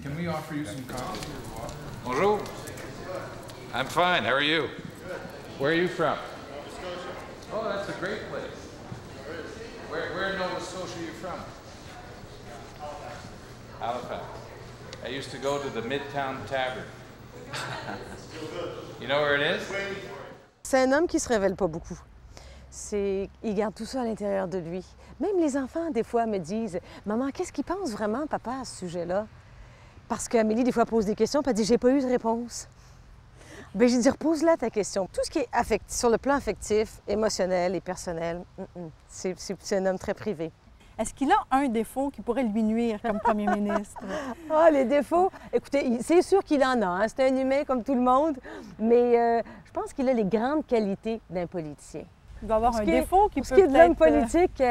Can we offer you some coffee or water? Bonjour. I'm fine. How are you? Where are you from? Nova Scotia. Oh, that's a great place. Where in Nova Scotia are you from? Halifax. I used to go to the Midtown Tavern. You know where it is? C'est un homme qui se révèle pas beaucoup. Il garde tout ça à l'intérieur de lui. Même les enfants, des fois, me disent « Maman, qu'est-ce qu'il pense vraiment, papa, à ce sujet-là? » Parce qu'Amélie, des fois, pose des questions, puis elle dit « J'ai pas eu de réponse. » Bien, j'ai dit « Repose-la ta question. » Tout ce qui est sur le plan affectif, émotionnel et personnel, c'est un homme très privé. Est-ce qu'il a un défaut qui pourrait lui nuire comme premier ministre? Ah, les défauts! Écoutez, c'est sûr qu'il en a. Hein? C'est un humain comme tout le monde, mais je pense qu'il a les grandes qualités d'un politicien. Il doit avoir un défaut qui peut Ce qui est de l'homme peut-être... politique,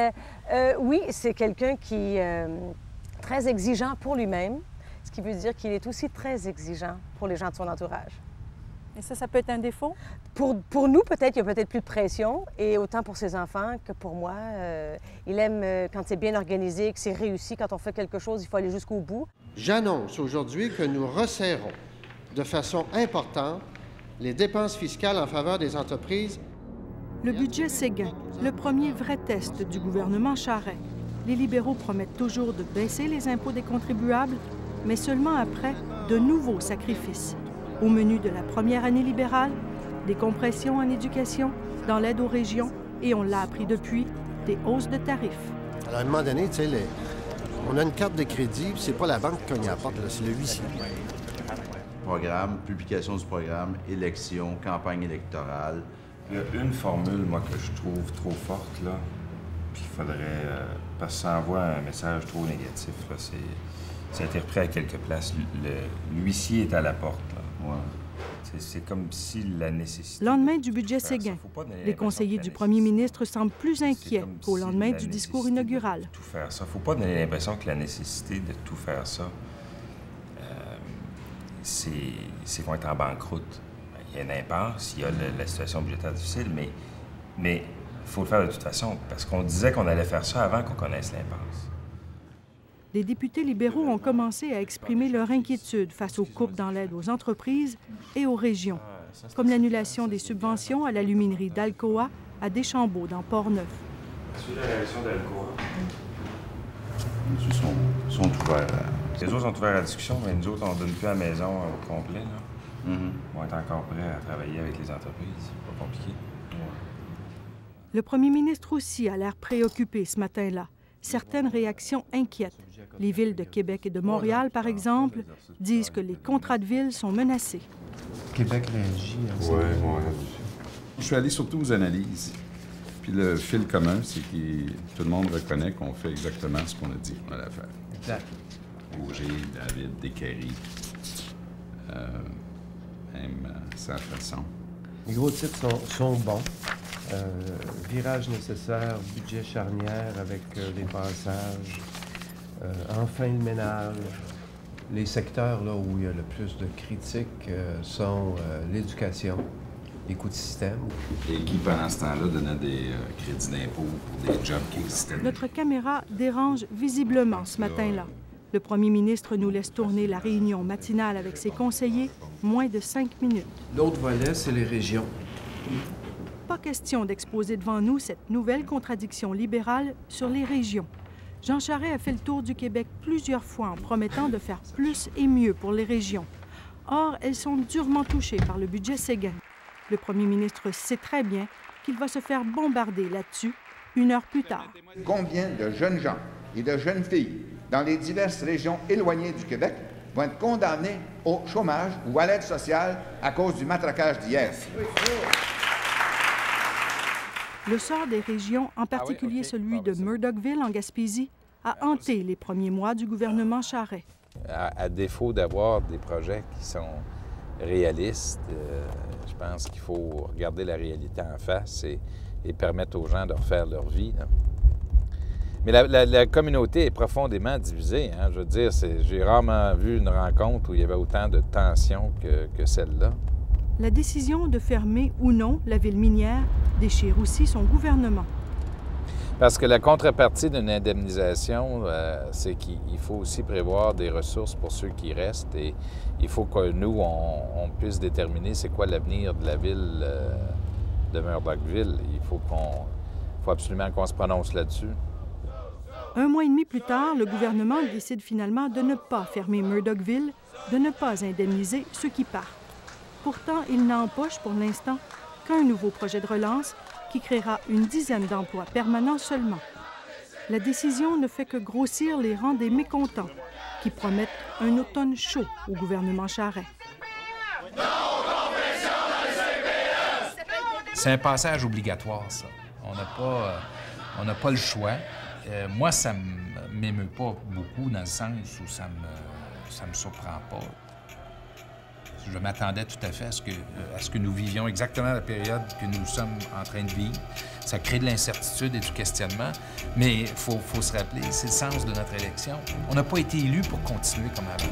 oui, c'est quelqu'un qui est très exigeant pour lui-même, ce qui veut dire qu'il est aussi très exigeant pour les gens de son entourage. Et ça peut être un défaut? Pour nous, peut-être, il y a peut-être plus de pression, et autant pour ses enfants que pour moi. Il aime quand c'est bien organisé, que c'est réussi. Quand on fait quelque chose, il faut aller jusqu'au bout. J'annonce aujourd'hui que nous resserrons de façon importante les dépenses fiscales en faveur des entreprises. Le budget Séguin, le premier vrai test du gouvernement Charest. Les libéraux promettent toujours de baisser les impôts des contribuables, mais seulement après de nouveaux sacrifices. Au menu de la première année libérale, des compressions en éducation, dans l'aide aux régions et, on l'a appris depuis, des hausses de tarifs. Alors, à un moment donné, tu sais, on a une carte de crédit, puis c'est pas la banque qui y apporte, c'est le huissier. Programme, publication du programme, élection, campagne électorale. Il y a une formule, moi, que je trouve trop forte, là, puis il faudrait... parce que ça envoie un message trop négatif, là, ça a été repris à quelques places. L'huissier est à la porte, là. Ouais. C'est comme si la nécessité... Lendemain du budget Séguin, les conseillers du premier ministre semblent plus inquiets qu'au lendemain du discours inaugural. Tout faire ça. Il ne faut pas donner l'impression que la nécessité de tout faire ça, c'est qu'on est en banqueroute. Il y a une impasse, il y a la situation budgétaire difficile, mais il faut le faire de toute façon, parce qu'on disait qu'on allait faire ça avant qu'on connaisse l'impasse. Les députés libéraux ont commencé à exprimer leur inquiétude face aux coupes dans l'aide aux entreprises et aux régions, comme l'annulation des subventions à l'aluminerie d'Alcoa à Deschambault, dans Port-Neuf. Sur la réaction d'Alcoa. Ils sont ouverts. Les autres sont ouverts à la discussion, mais nous autres, on ne donne plus à la maison au complet, là. On est encore prêts à travailler avec les entreprises. C'est pas compliqué. Le premier ministre aussi a l'air préoccupé ce matin-là. Certaines réactions inquiètent. Les villes de Québec et de Montréal, par exemple, disent que les contrats de ville sont menacés. Québec réagit à ça. Oui. Je suis allé surtout aux analyses. Puis le fil commun, c'est que tout le monde reconnaît qu'on fait exactement ce qu'on a dit qu'on allait faire. Exact. Auger, David, Descaries, même sa façon. Les gros titres sont bons. Virage nécessaire, budget charnière avec des passages, enfin le ménage. Les secteurs là, où il y a le plus de critiques sont l'éducation, les coûts de système. Et qui, pendant ce temps-là, donnait des crédits d'impôt pour des jobs qui existaient. Notre caméra dérange visiblement ce matin-là. Le premier ministre nous laisse tourner la réunion matinale avec ses conseillers, moins de 5 minutes. L'autre volet, c'est les régions. Pas question d'exposer devant nous cette nouvelle contradiction libérale sur les régions. Jean Charest a fait le tour du Québec plusieurs fois en promettant de faire plus et mieux pour les régions. Or, elles sont durement touchées par le budget Séguin. Le premier ministre sait très bien qu'il va se faire bombarder là-dessus 1 heure plus tard. Combien de jeunes gens et de jeunes filles dans les diverses régions éloignées du Québec vont être condamnés au chômage ou à l'aide sociale à cause du matraquage d'hier? Le sort des régions, en particulier celui de Murdochville en Gaspésie, a hanté les premiers mois du gouvernement Charest. À défaut d'avoir des projets qui sont réalistes, je pense qu'il faut regarder la réalité en face et permettre aux gens de refaire leur vie, là. Mais la communauté est profondément divisée. Hein? Je veux dire, j'ai rarement vu une rencontre où il y avait autant de tensions que celle-là. La décision de fermer ou non la ville minière déchire aussi son gouvernement. Parce que la contrepartie d'une indemnisation, c'est qu'il faut aussi prévoir des ressources pour ceux qui restent et il faut que nous, on puisse déterminer c'est quoi l'avenir de la ville de Murdochville. Il faut absolument qu'on se prononce là-dessus. 1 mois et demi plus tard, le gouvernement décide finalement de ne pas fermer Murdochville, de ne pas indemniser ceux qui partent. Pourtant, il n'empoche pour l'instant qu'un nouveau projet de relance qui créera une dizaine d'emplois permanents seulement. La décision ne fait que grossir les rangs des mécontents qui promettent un automne chaud au gouvernement Charest. C'est un passage obligatoire, ça. On n'a pas le choix. Moi, ça ne m'émeut pas beaucoup dans le sens où ça me surprend pas. Je m'attendais tout à fait à ce que nous vivions exactement la période que nous sommes en train de vivre. Ça crée de l'incertitude et du questionnement, mais il faut se rappeler, c'est le sens de notre élection. On n'a pas été élus pour continuer comme avant.